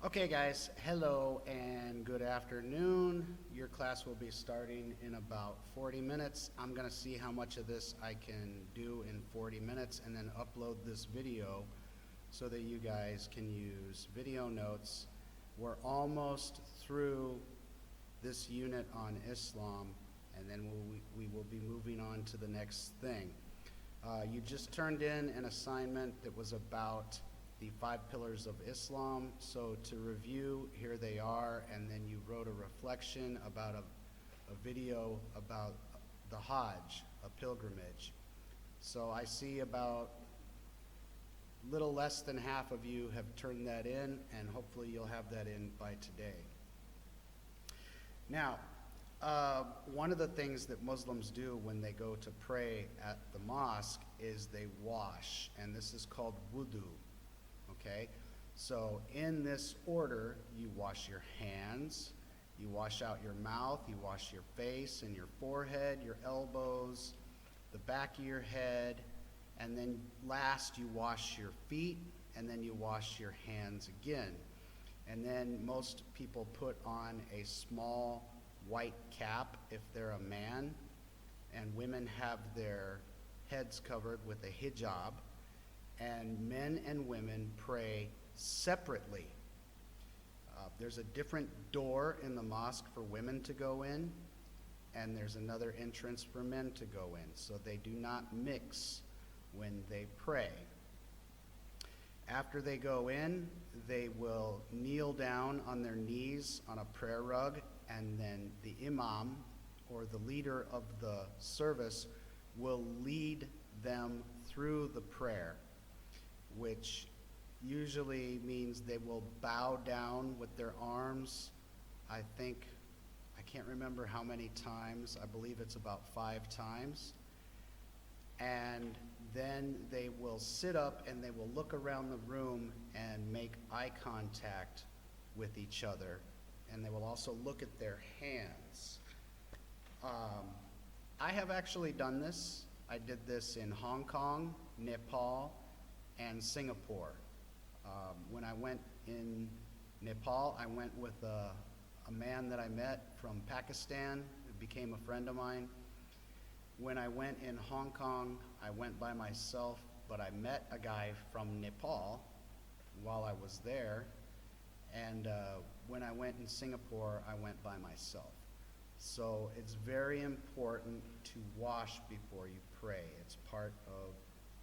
Okay, guys, hello and good afternoon. Your class will be starting in about 40 minutes. I'm going to see how much of this I can do in 40 minutes and then upload this video so that you guys can use video notes. We're almost through this unit on Islam, and then we will be moving on to the next thing. You just turned in an assignment that was about the 5 pillars of Islam. So to review, here they are, and then you wrote a reflection about a video about the Hajj, a pilgrimage. So I see about little less than half of you have turned that in, and hopefully you'll have that in by today. Now, one of the things that Muslims do when they go to pray at the mosque is they wash, and this is called wudu. Okay, so in this order, you wash your hands, you wash out your mouth, you wash your face and your forehead, your elbows, the back of your head, and then last you wash your feet, and then you wash your hands again. And then most people put on a small white cap if they're a man, and women have their heads covered with a hijab. And men and women pray separately. There's a different door in the mosque for women to go in, and there's another entrance for men to go in, so they do not mix when they pray. After they go in, they will kneel down on their knees on a prayer rug, and then the imam, or the leader of the service, will lead them through the prayer, which usually means they will bow down with their arms. I can't remember how many times. I believe it's about 5 times. And then they will sit up and they will look around the room and make eye contact with each other. And they will also look at their hands. I have actually done this. I did this in Hong Kong, Nepal, and Singapore. When I went in Nepal, I went with a man that I met from Pakistan, who became a friend of mine. When I went in Hong Kong, I went by myself, but I met a guy from Nepal while I was there. And when I went in Singapore, I went by myself. So it's very important to wash before you pray. It's part of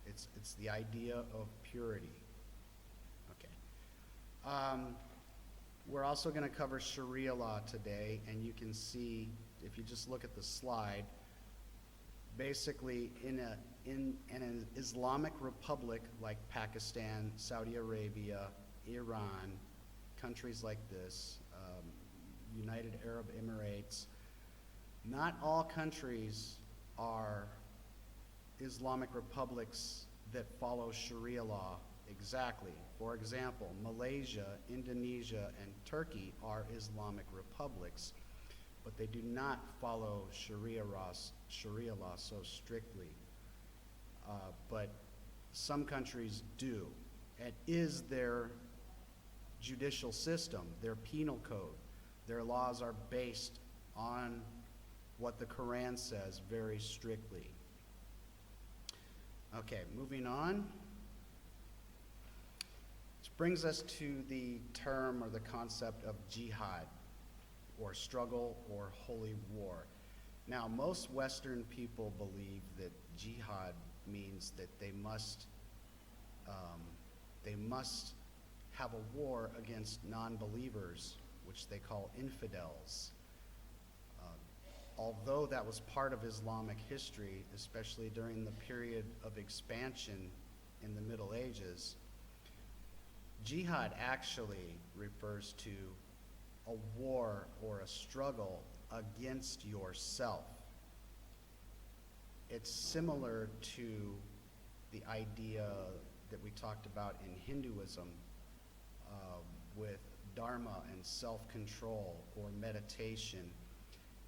It's the idea of purity. Okay. We're also going to cover Sharia law today, and you can see, if you just look at the slide, basically in an Islamic republic like Pakistan, Saudi Arabia, Iran, countries like this, United Arab Emirates, not all countries are Islamic republics that follow Sharia law exactly. For example, Malaysia, Indonesia, and Turkey are Islamic republics, but they do not follow Sharia law so strictly. But some countries do. It is their judicial system, their penal code. Their laws are based on what the Quran says very strictly. Okay, moving on. This brings us to the term or the concept of jihad, or struggle or holy war. Now, most Western people believe that jihad means that they must have a war against non-believers, which they call infidels. Although that was part of Islamic history, especially during the period of expansion in the Middle Ages, jihad actually refers to a war or a struggle against yourself. It's similar to the idea that we talked about in Hinduism with dharma and self-control or meditation.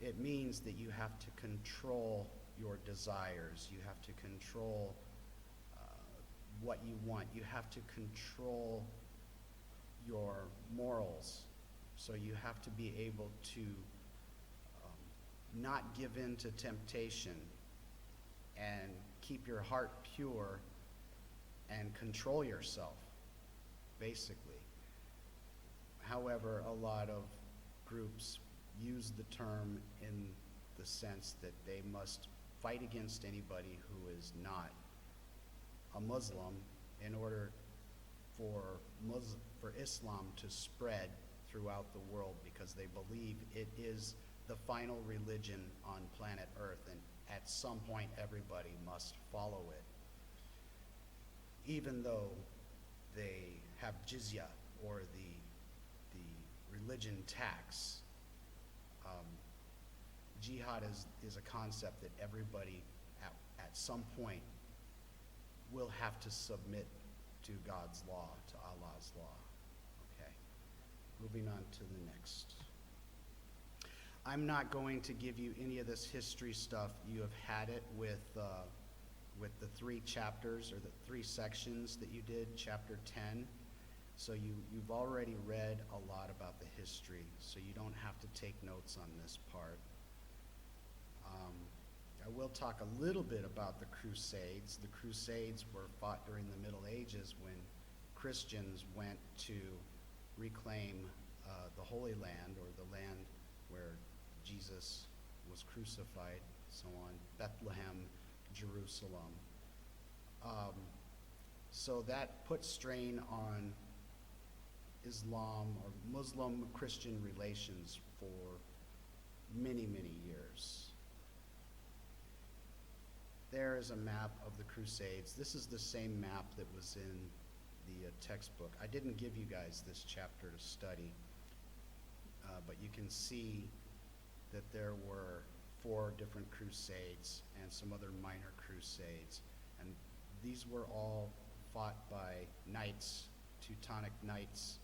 It means that you have to control your desires. You have to control what you want. You have to control your morals. So you have to be able to not give in to temptation and keep your heart pure and control yourself, basically. However, a lot of groups use the term in the sense that they must fight against anybody who is not a Muslim in order for Islam to spread throughout the world, because they believe it is the final religion on planet Earth, and at some point everybody must follow it. Even though they have jizya, or the religion tax, jihad is a concept that everybody at some point will have to submit to God's law, to Allah's law. Okay, moving on to the next. I'm not going to give you any of this history stuff. You have had it with the 3 chapters, or the 3 sections that you did, chapter 10. So you've already read a lot about the history, so you don't have to take notes on this part. I will talk a little bit about the Crusades. The Crusades were fought during the Middle Ages, when Christians went to reclaim the Holy Land, or the land where Jesus was crucified, so on, Bethlehem, Jerusalem. So that put strain on Islam or Muslim-Christian relations for many, many years. There is a map of the Crusades. This is the same map that was in the textbook. I didn't give you guys this chapter to study, but you can see that there were 4 different crusades and some other minor crusades. And these were all fought by knights, Teutonic knights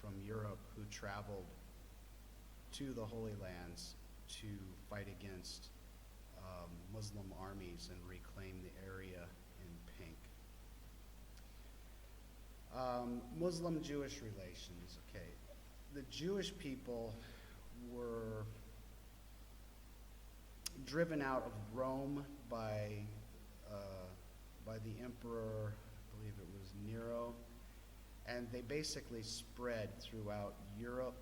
from Europe, who traveled to the Holy Lands to fight against Muslim armies and reclaim the area in pink. Muslim-Jewish relations. Okay, the Jewish people were driven out of Rome by the emperor, I believe it was Nero, and they basically spread throughout Europe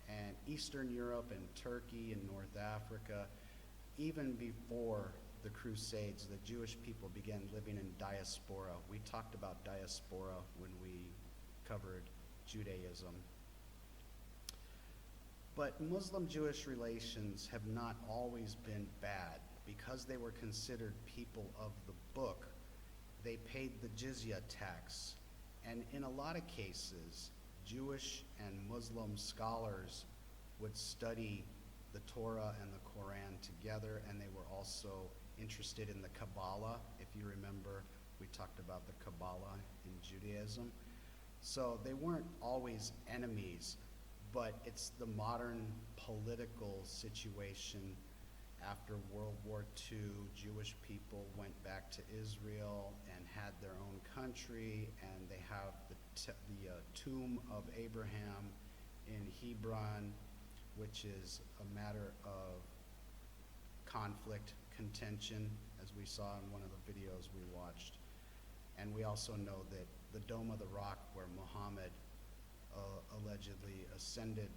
and Eastern Europe and Turkey and North Africa. Even before the Crusades, the Jewish people began living in diaspora. We talked about diaspora when we covered Judaism. But Muslim-Jewish relations have not always been bad. Because they were considered people of the book, they paid the jizya tax. And in a lot of cases, Jewish and Muslim scholars would study the Torah and the Quran together, and they were also interested in the Kabbalah. If you remember, we talked about the Kabbalah in Judaism. So they weren't always enemies, but it's the modern political situation. After World War II, Jewish people went back to Israel and had their own country, and they have the tomb of Abraham in Hebron, which is a matter of conflict, contention, as we saw in one of the videos we watched. And we also know that the Dome of the Rock, where Muhammad allegedly ascended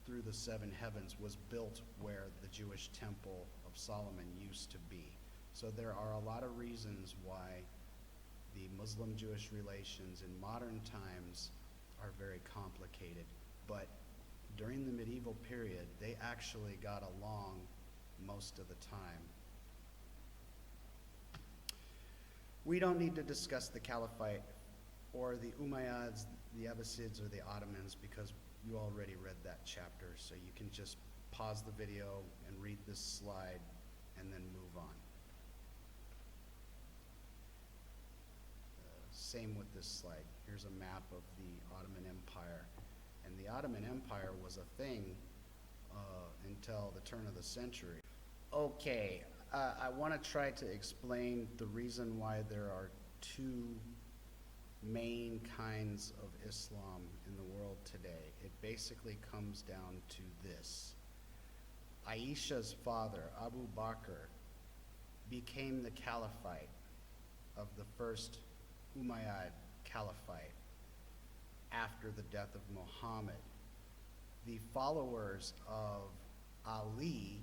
through the 7 heavens, was built where the Jewish Temple of Solomon used to be. So there are a lot of reasons why the Muslim-Jewish relations in modern times are very complicated. But during the medieval period, they actually got along most of the time. We don't need to discuss the Caliphate or the Umayyads, the Abbasids, or the Ottomans, because you already read that chapter, so you can just pause the video and read this slide and then move on. Same with this slide. Here's a map of the Ottoman Empire. And the Ottoman Empire was a thing until the turn of the century. Okay, I want to try to explain the reason why there are 2 main kinds of Islam in the world today. It basically comes down to this. Aisha's father, Abu Bakr, became the caliphate of the first Umayyad Caliphate after the death of Muhammad. The followers of Ali,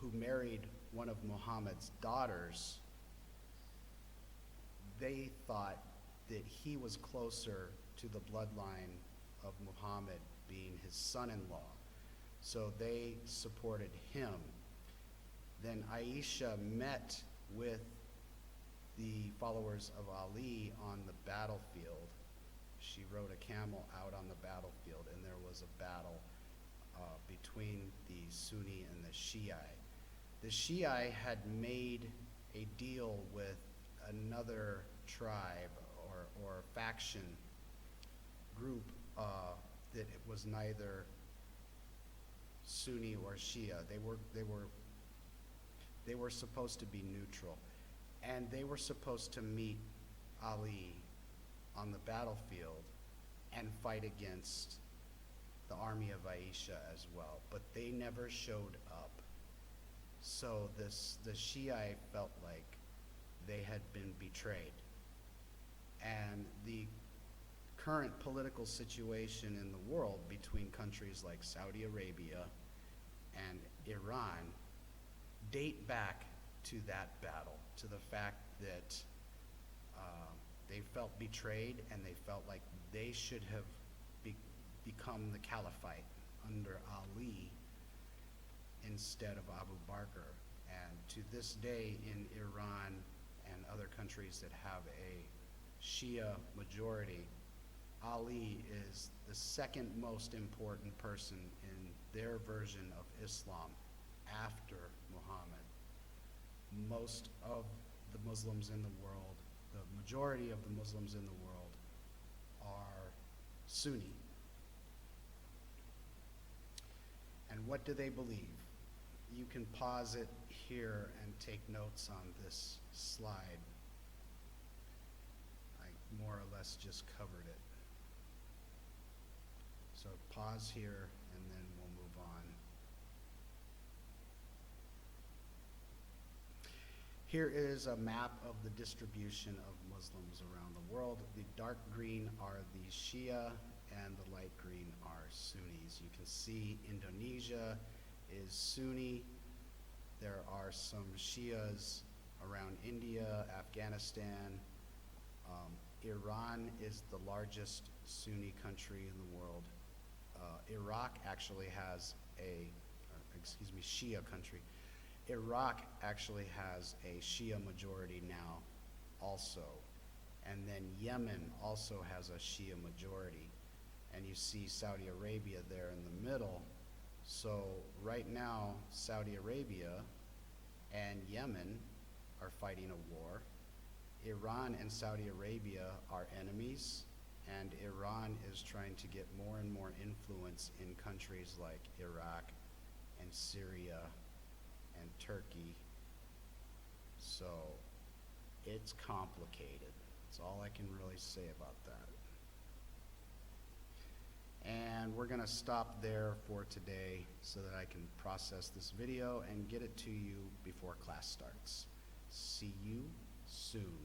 who married one of Muhammad's daughters, they thought that he was closer to the bloodline of Muhammad, being his son-in-law. So they supported him. Then Aisha met with the followers of Ali on the battlefield. She rode a camel out on the battlefield, and there was a battle between the Sunni and the Shia. The Shia had made a deal with another tribe or faction group that it was neither Sunni or Shia. They were supposed to be neutral, and they were supposed to meet Ali on the battlefield and fight against the army of Aisha as well, but they never showed up. So the Shia felt like they had been betrayed. And the current political situation in the world between countries like Saudi Arabia and Iran date back to that battle, to the fact that they felt betrayed, and they felt like they should have become the caliphate under Ali instead of Abu Bakr. And to this day in Iran and other countries that have a Shia majority, Ali is the second most important person in their version of Islam after Muhammad. Most of the Muslims in the world, the majority of the Muslims in the world, are Sunni. And what do they believe? You can pause it here and take notes on this slide. I more or less just covered it. So pause here and then we'll move on. Here is a map of the distribution of Muslims around the world. The dark green are the Shia and the light green are Sunnis. You can see Indonesia is Sunni. There are some Shias around India, Afghanistan. Iran is the largest Sunni country in the world. Iraq actually has Shia country. Iraq actually has a Shia majority now also. And then Yemen also has a Shia majority. And you see Saudi Arabia there in the middle. So right now, Saudi Arabia and Yemen are fighting a war. Iran and Saudi Arabia are enemies, and Iran is trying to get more and more influence in countries like Iraq and Syria and Turkey. So it's complicated. That's all I can really say about that. And we're gonna stop there for today so that I can process this video and get it to you before class starts. See you soon.